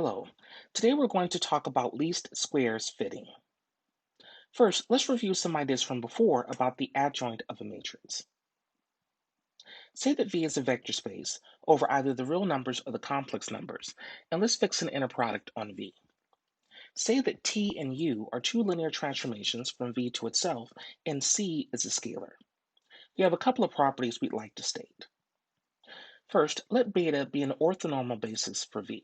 Hello. Today we're going to talk about least squares fitting. First, let's review some ideas from before about the adjoint of a matrix. Say that V is a vector space over either the real numbers or the complex numbers, and let's fix an inner product on V. Say that T and U are two linear transformations from V to itself, and C is a scalar. We have a couple of properties we'd like to state. First, let beta be an orthonormal basis for V.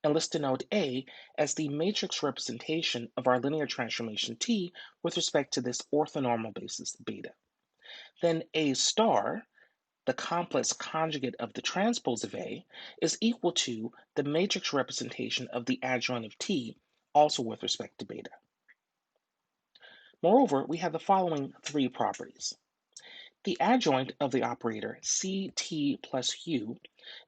And let's denote A as the matrix representation of our linear transformation T with respect to this orthonormal basis beta. Then A star, the complex conjugate of the transpose of A, is equal to the matrix representation of the adjoint of T, also with respect to beta. Moreover, we have the following three properties. The adjoint of the operator CT plus U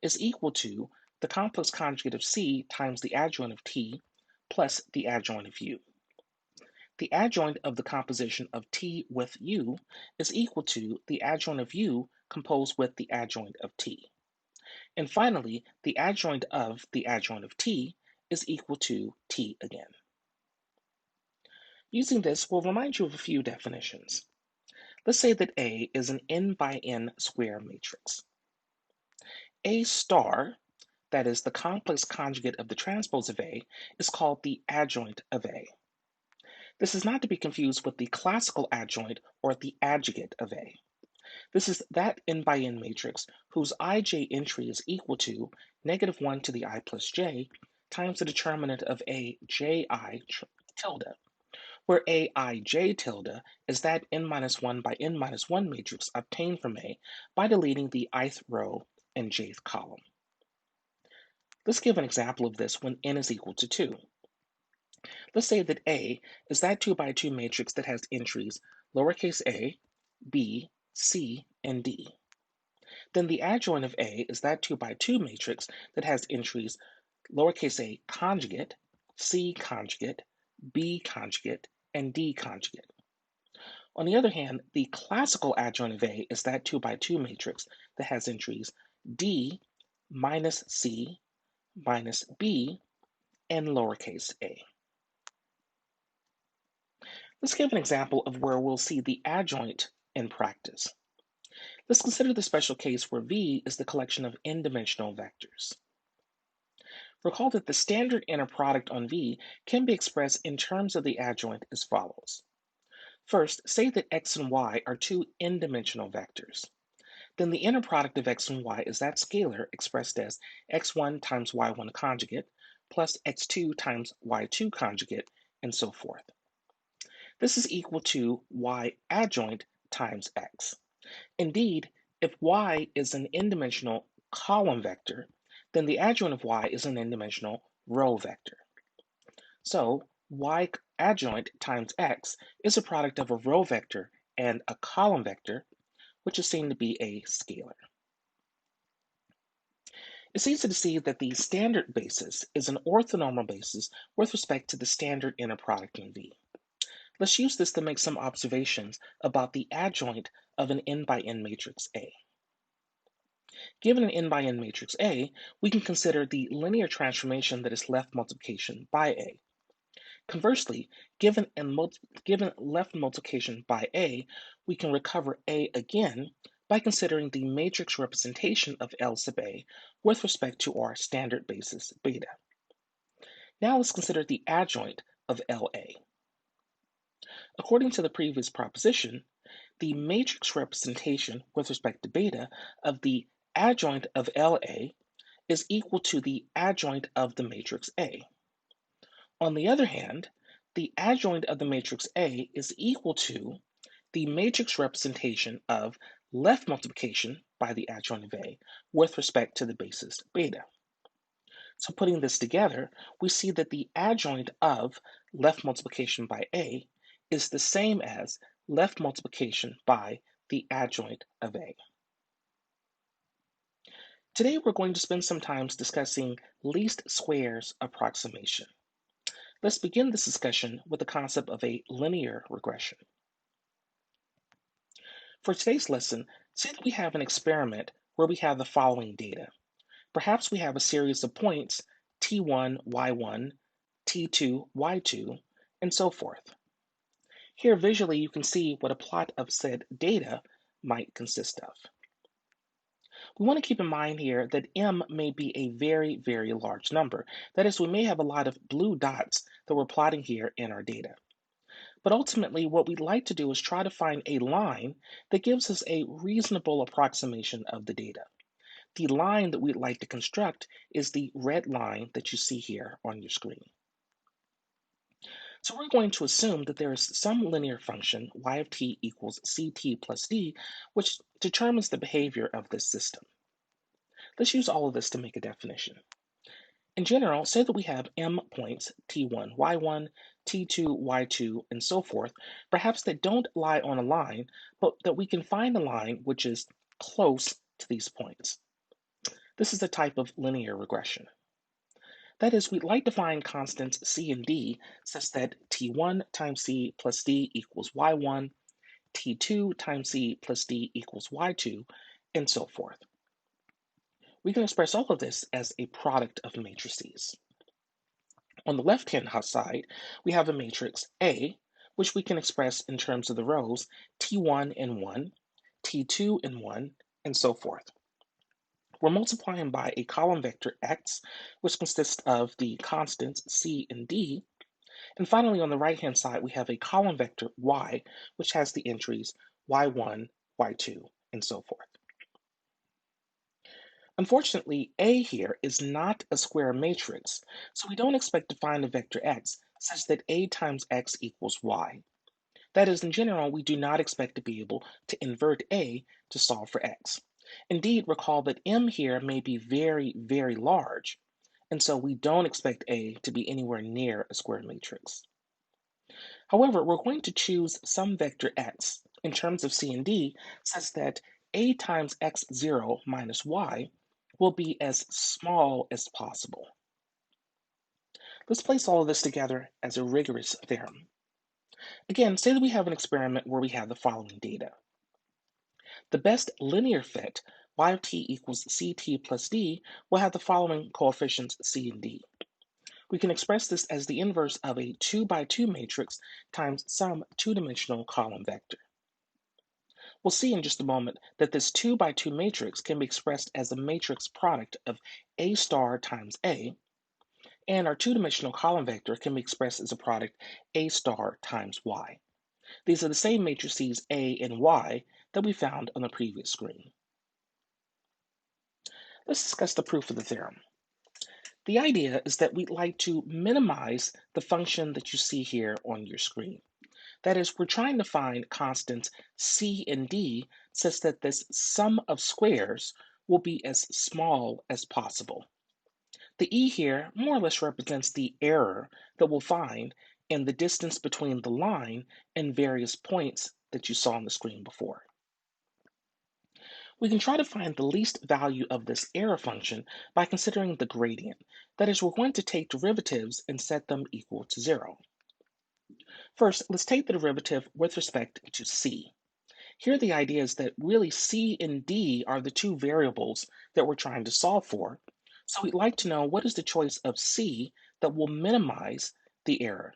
is equal to the complex conjugate of C times the adjoint of T plus the adjoint of U. The adjoint of the composition of T with U is equal to the adjoint of U composed with the adjoint of T. And finally, the adjoint of T is equal to T again. Using this, we'll remind you of a few definitions. Let's say that A is an n by n square matrix. A star, that is the complex conjugate of the transpose of A, is called the adjoint of A. This is not to be confused with the classical adjoint or the adjugate of A. This is that n by n matrix whose ij entry is equal to -1 to the I plus j times the determinant of A ji tilde, where Aij tilde is that n minus 1 by n minus 1 matrix obtained from A by deleting the ith row and jth column. Let's give an example of this when n is equal to 2. Let's say that A is that 2 by 2 matrix that has entries lowercase a, b, c, and d. Then the adjoint of A is that 2 by 2 matrix that has entries lowercase a conjugate, c conjugate, b conjugate, and d conjugate. On the other hand, the classical adjoint of A is that 2 by 2 matrix that has entries d minus c minus b and lowercase a. Let's give an example of where we'll see the adjoint in practice. Let's consider the special case where V is the collection of n-dimensional vectors. Recall that the standard inner product on V can be expressed in terms of the adjoint as follows. First, say that x and y are two n-dimensional vectors. Then the inner product of x and y is that scalar expressed as x1 times y1 conjugate plus x2 times y2 conjugate, and so forth. This is equal to y adjoint times x. Indeed, if y is an n-dimensional column vector, then the adjoint of y is an n-dimensional row vector. So y adjoint times x is a product of a row vector and a column vector, which is seen to be a scalar. It's easy to see that the standard basis is an orthonormal basis with respect to the standard inner product in V. Let's use this to make some observations about the adjoint of an n by n matrix A. Given an n by n matrix A, we can consider the linear transformation that is left multiplication by A. Conversely, given left multiplication by A, we can recover A again by considering the matrix representation of L sub A with respect to our standard basis beta. Now let's consider the adjoint of LA. According to the previous proposition, the matrix representation with respect to beta of the adjoint of LA is equal to the adjoint of the matrix A. On the other hand, the adjoint of the matrix A is equal to the matrix representation of left multiplication by the adjoint of A with respect to the basis beta. So putting this together, we see that the adjoint of left multiplication by A is the same as left multiplication by the adjoint of A. Today we're going to spend some time discussing least squares approximation. Let's begin this discussion with the concept of a linear regression. For today's lesson, say that we have an experiment where we have the following data. Perhaps we have a series of points t1, y1, t2, y2, and so forth. Here visually you can see what a plot of said data might consist of. We want to keep in mind here that m may be a very, very large number. That is, we may have a lot of blue dots that we're plotting here in our data. But ultimately, what we'd like to do is try to find a line that gives us a reasonable approximation of the data. The line that we'd like to construct is the red line that you see here on your screen. So we're going to assume that there is some linear function, y of t equals ct plus d, which determines the behavior of this system. Let's use all of this to make a definition. In general, say that we have m points, t1, y1, t2, y2, and so forth, perhaps that don't lie on a line, but that we can find a line which is close to these points. This is a type of linear regression. That is, we'd like to find constants c and d such that t1 times c plus d equals y1, t2 times c plus d equals y2, and so forth. We can express all of this as a product of matrices. On the left-hand side, we have a matrix A, which we can express in terms of the rows t1 and 1, t2 and 1, and so forth. We're multiplying by a column vector x, which consists of the constants c and d. And finally, on the right-hand side, we have a column vector y, which has the entries y1, y2, and so forth. Unfortunately, A here is not a square matrix, so we don't expect to find a vector x such that A times x equals y. That is, in general, we do not expect to be able to invert A to solve for x. Indeed, recall that M here may be very, very large, and so we don't expect A to be anywhere near a square matrix. However, we're going to choose some vector x in terms of C and D such that A times x0 minus y will be as small as possible. Let's place all of this together as a rigorous theorem. Again, say that we have an experiment where we have the following data. The best linear fit, y of t equals ct plus d, will have the following coefficients c and d. We can express this as the inverse of a 2 by 2 matrix times some two-dimensional column vector. We'll see in just a moment that this 2 by 2 matrix can be expressed as a matrix product of A star times A, and our two-dimensional column vector can be expressed as a product A star times Y. These are the same matrices A and Y that we found on the previous screen. Let's discuss the proof of the theorem. The idea is that we'd like to minimize the function that you see here on your screen. That is, we're trying to find constants c and d such that this sum of squares will be as small as possible. The e here more or less represents the error that we'll find in the distance between the line and various points that you saw on the screen before. We can try to find the least value of this error function by considering the gradient. That is, we're going to take derivatives and set them equal to 0. First, let's take the derivative with respect to c. Here the idea is that really c and d are the two variables that we're trying to solve for. So we'd like to know what is the choice of c that will minimize the error.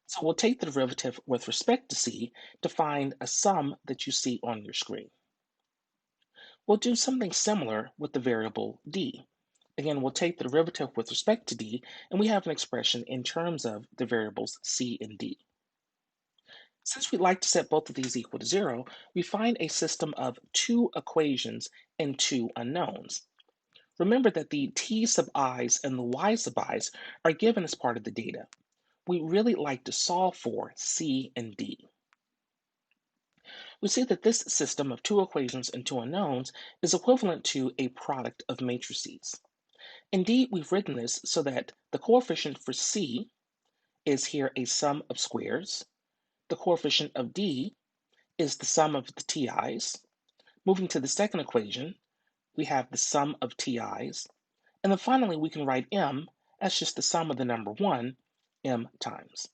So we'll take the derivative with respect to c to find a sum that you see on your screen. We'll do something similar with the variable d. Again, we'll take the derivative with respect to d, and we have an expression in terms of the variables c and d. Since we'd like to set both of these equal to 0, we find a system of two equations and two unknowns. Remember that the t sub i's and the y sub i's are given as part of the data. We really like to solve for c and d. We see that this system of two equations and two unknowns is equivalent to a product of matrices. Indeed, we've written this so that the coefficient for c is here a sum of squares. The coefficient of d is the sum of the ti's. Moving to the second equation, we have the sum of ti's. And then finally, we can write m as just the sum of the number 1, m times.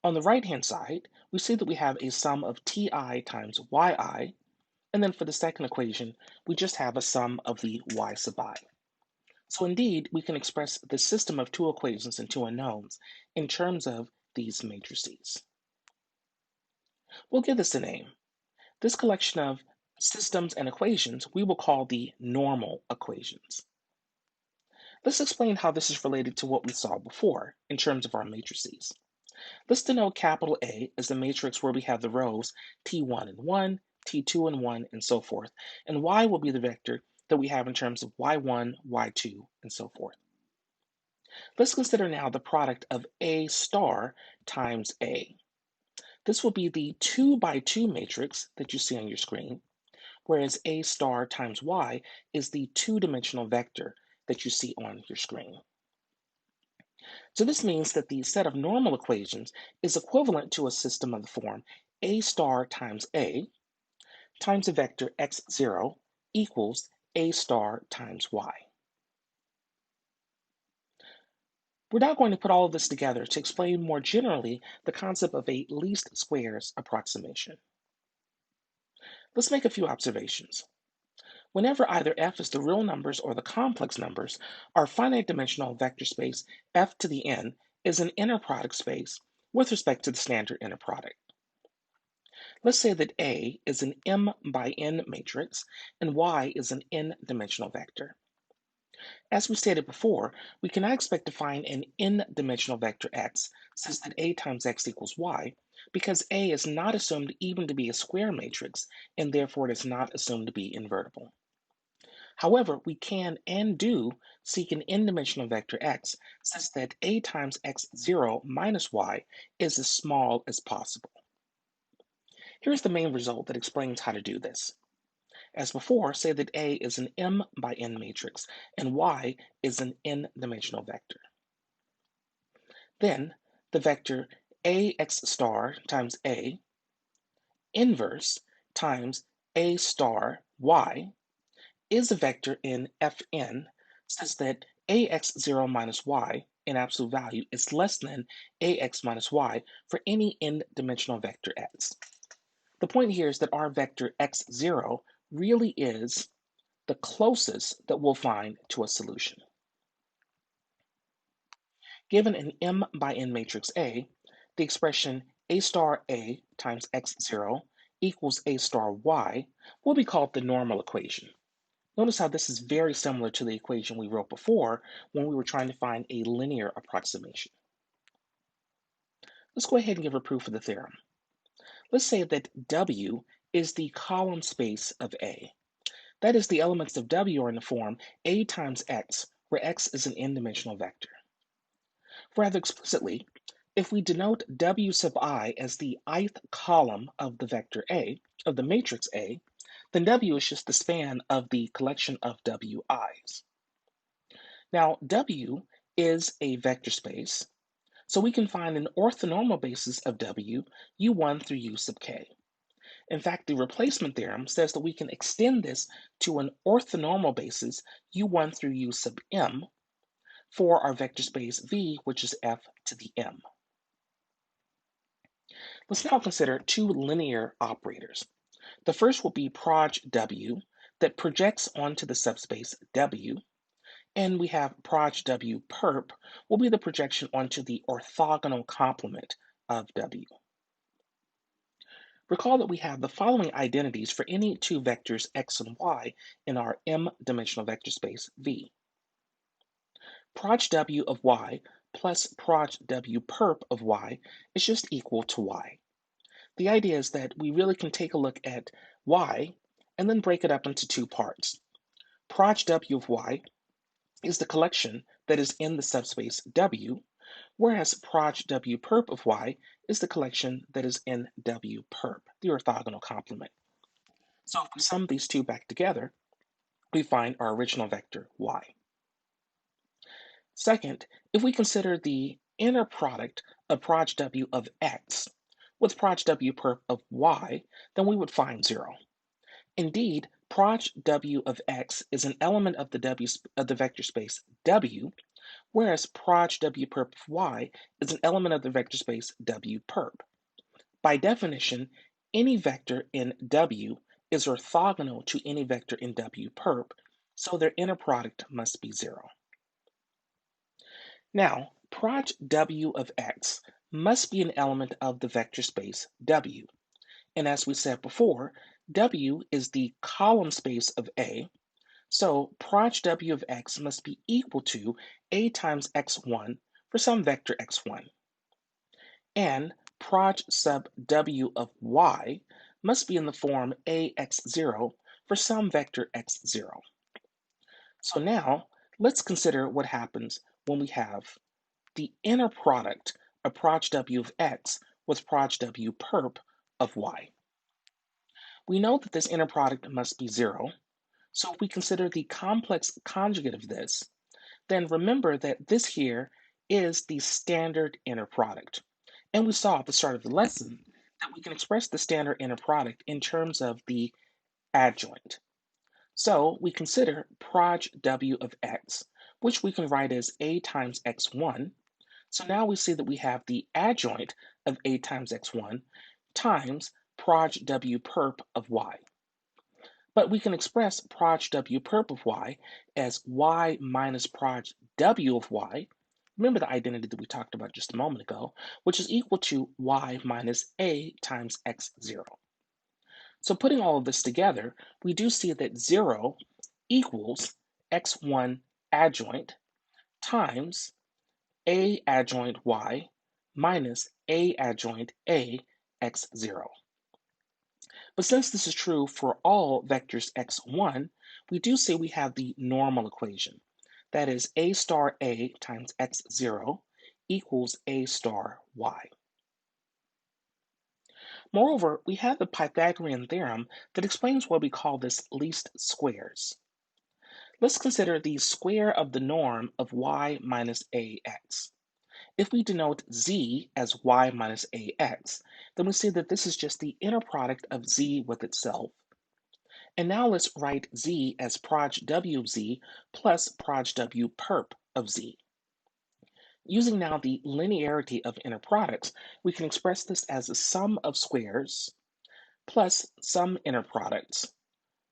On the right-hand side, we see that we have a sum of ti times yi. And then for the second equation, we just have a sum of the y sub I. So indeed, we can express the system of two equations and two unknowns in terms of these matrices. We'll give this a name. This collection of systems and equations we will call the normal equations. Let's explain how this is related to what we saw before in terms of our matrices. Let's denote capital A as the matrix where we have the rows T1 and 1, T2 and 1, and so forth, and Y will be the vector that we have in terms of Y1, Y2, and so forth. Let's consider now the product of A star times A. This will be the 2 by 2 matrix that you see on your screen, whereas A star times Y is the two-dimensional vector that you see on your screen. So this means that the set of normal equations is equivalent to a system of the form A star times A times a vector x0 equals A star times Y. We're now going to put all of this together to explain more generally the concept of a least squares approximation. Let's make a few observations. Whenever either f is the real numbers or the complex numbers, our finite dimensional vector space f to the n is an inner product space with respect to the standard inner product. Let's say that A is an m by n matrix and y is an n-dimensional vector. As we stated before, we cannot expect to find an n-dimensional vector x such that A times x equals y because A is not assumed even to be a square matrix and therefore it is not assumed to be invertible. However, we can and do seek an n-dimensional vector x such that A times x0 minus y is as small as possible. Here's the main result that explains how to do this. As before, say that A is an m by n matrix and y is an n-dimensional vector. Then the vector ax star times A inverse times A star y is a vector in Fn such that ax0 minus y in absolute value is less than ax minus y for any n-dimensional vector x. The point here is that our vector x0 really is the closest that we'll find to a solution. Given an m by n matrix A, the expression A star A times x0 equals A star y will be called the normal equation. Notice how this is very similar to the equation we wrote before when we were trying to find a linear approximation. Let's go ahead and give a proof of the theorem. Let's say that W is the column space of A. That is, the elements of W are in the form A times X, where X is an n-dimensional vector. Rather explicitly, if we denote W sub I as the ith column of the vector A, of the matrix A, then W is just the span of the collection of Wi's. Now, W is a vector space, so we can find an orthonormal basis of W, U1 through U sub k. In fact, the replacement theorem says that we can extend this to an orthonormal basis, U1 through U sub m, for our vector space V, which is F to the m. Let's now consider two linear operators. The first will be proj W that projects onto the subspace W, and we have proj W perp will be the projection onto the orthogonal complement of W. Recall that we have the following identities for any two vectors x and y in our m-dimensional vector space V. Proj W of y plus proj W perp of y is just equal to y. The idea is that we really can take a look at y and then break it up into two parts. Proj W of y is the collection that is in the subspace W, whereas proj W perp of y is the collection that is in W perp, the orthogonal complement. So if we sum these two back together, we find our original vector y. Second, if we consider the inner product of proj W of x with proj W perp of y, then we would find 0. Indeed, proj W of x is an element of the vector space W, whereas proj W perp of y is an element of the vector space W perp. By definition, any vector in W is orthogonal to any vector in W perp, so their inner product must be 0. Now, proj w of x must be an element of the vector space W. And as we said before, W is the column space of A, so proj W of x must be equal to A times x1 for some vector x1. And proj sub W of y must be in the form AX0 for some vector x0. So now, let's consider what happens when we have the inner product of proj W of x with proj W perp of y. We know that this inner product must be 0, so if we consider the complex conjugate of this, then remember that this here is the standard inner product. And we saw at the start of the lesson that we can express the standard inner product in terms of the adjoint. So we consider proj W of x, which we can write as A times x1. So now we see that we have the adjoint of A times x1 times proj W perp of y. But we can express proj W perp of y as y minus proj W of y. Remember the identity that we talked about just a moment ago, which is equal to y minus a times x0. So putting all of this together, we do see that 0 equals x1 adjoint times a adjoint y minus a adjoint a x0. But since this is true for all vectors x1, we do say we have the normal equation. That is a star a times x0 equals a star y. Moreover, we have the Pythagorean theorem that explains why we call this least squares. Let's consider the square of the norm of y minus ax. If we denote z as y minus ax, then we see that this is just the inner product of z with itself. And now let's write z as proj w of z plus proj w perp of z. Using now the linearity of inner products, we can express this as a sum of squares plus some inner products.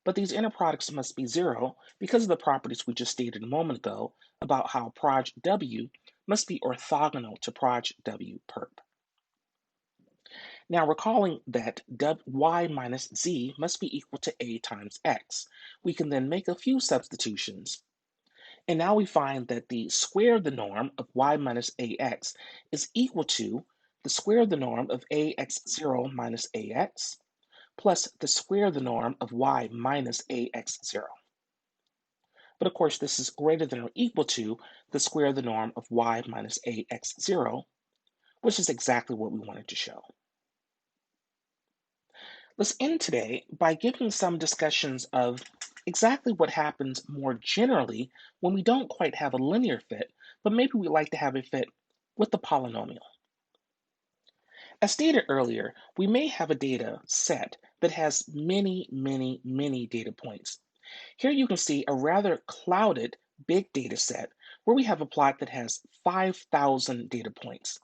But these inner products must be 0 because of the properties we just stated a moment ago about how proj w must be orthogonal to proj w perp. Now recalling that y minus z must be equal to a times x, we can then make a few substitutions. And now we find that the square of the norm of y minus ax is equal to the square of the norm of ax0 minus ax plus the square of the norm of y minus ax0. But of course, this is greater than or equal to the square of the norm of y minus ax0, which is exactly what we wanted to show. Let's end today by giving some discussions of exactly what happens more generally when we don't quite have a linear fit, but maybe we like to have a fit with the polynomial. As stated earlier, we may have a data set that has many data points. Here you can see a rather clouded big data set where we have a plot that has 5,000 data points.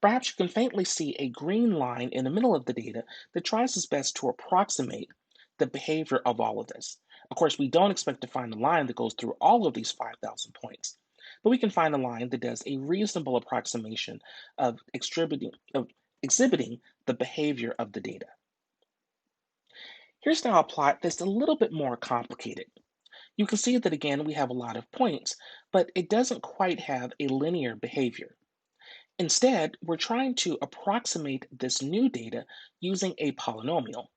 Perhaps you can faintly see a green line in the middle of the data that tries its best to approximate the behavior of all of this. Of course, we don't expect to find a line that goes through all of these 5,000 points, but we can find a line that does a reasonable approximation of exhibiting the behavior of the data. Here's now a plot that's a little bit more complicated. You can see that again, we have a lot of points, but it doesn't quite have a linear behavior. Instead, we're trying to approximate this new data using a polynomial.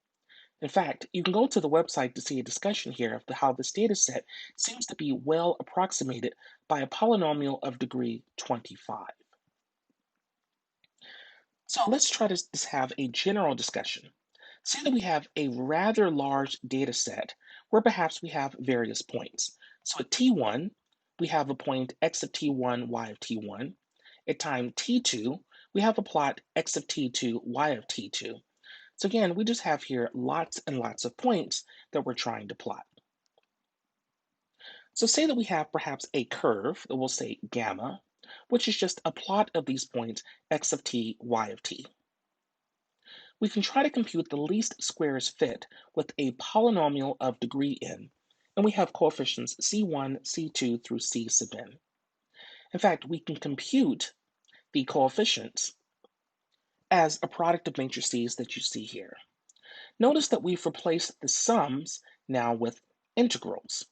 In fact, you can go to the website to see a discussion here of how this data set seems to be well approximated by a polynomial of degree 25. So let's try to just have a general discussion. Say that we have a rather large data set where perhaps we have various points. So at t1, we have a point x of t1, y of t1. At time t2, we have a plot x of t2, y of t2. So again, we just have here lots and lots of points that we're trying to plot. So say that we have perhaps a curve that we'll say gamma, which is just a plot of these points x of t, y of t. We can try to compute the least squares fit with a polynomial of degree n, and we have coefficients c1, c2 through c sub n. In fact, we can compute the coefficients as a product of matrices that you see here. Notice that we've replaced the sums now with integrals.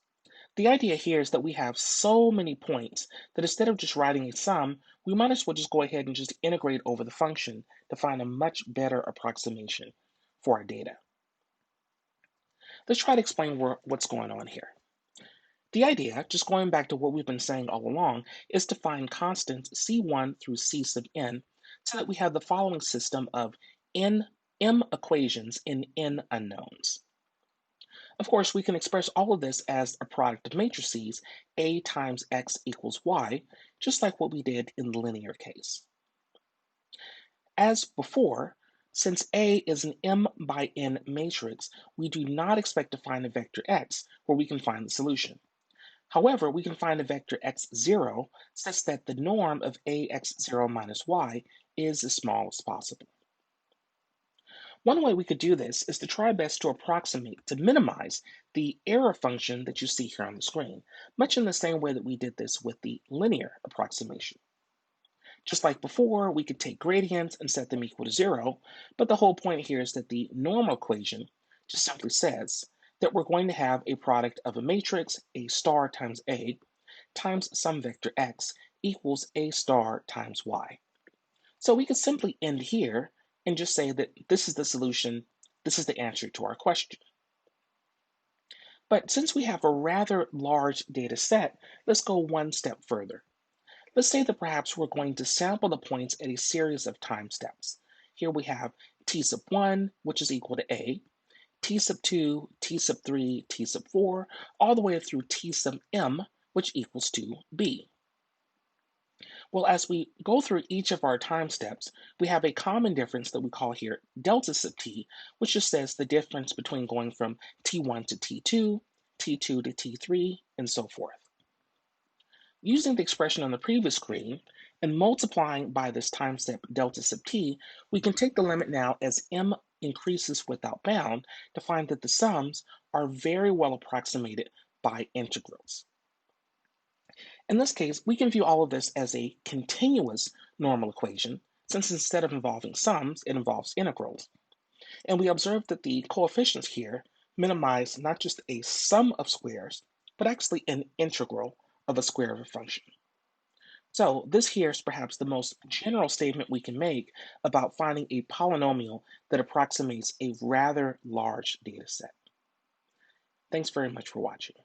The idea here is that we have so many points that instead of just writing a sum, we might as well just go ahead and just integrate over the function to find a much better approximation for our data. Let's try to explain what's going on here. The idea, just going back to what we've been saying all along, is to find constants C1 through C sub n so that we have the following system of m equations in n unknowns. Of course, we can express all of this as a product of matrices, A times X equals Y, just like what we did in the linear case. As before, since A is an m by n matrix, we do not expect to find a vector X where we can find the solution. However, we can find a vector x0 such that the norm of ax0 minus y is as small as possible. One way we could do this is to try best to approximate, to minimize the error function that you see here on the screen, much in the same way that we did this with the linear approximation. Just like before, we could take gradients and set them equal to 0, but the whole point here is that the normal equation just simply says that we're going to have a product of a matrix, A star times A, times some vector x equals A star times y. So we could simply end here and just say that this is the solution, this is the answer to our question. But since we have a rather large data set, let's go one step further. Let's say that perhaps we're going to sample the points at a series of time steps. Here we have t sub 1, which is equal to A, t sub 2, t sub 3, t sub 4, all the way through t sub m, which equals to B. Well, as we go through each of our time steps, we have a common difference that we call here delta sub t, which just says the difference between going from t1 to t2, t2 to t3, and so forth. Using the expression on the previous screen and multiplying by this time step delta sub t, we can take the limit now as m increases without bound to find that the sums are very well approximated by integrals. In this case, we can view all of this as a continuous normal equation, since instead of involving sums, it involves integrals. And we observe that the coefficients here minimize not just a sum of squares, but actually an integral of a square of a function. So this here is perhaps the most general statement we can make about finding a polynomial that approximates a rather large data set. Thanks very much for watching.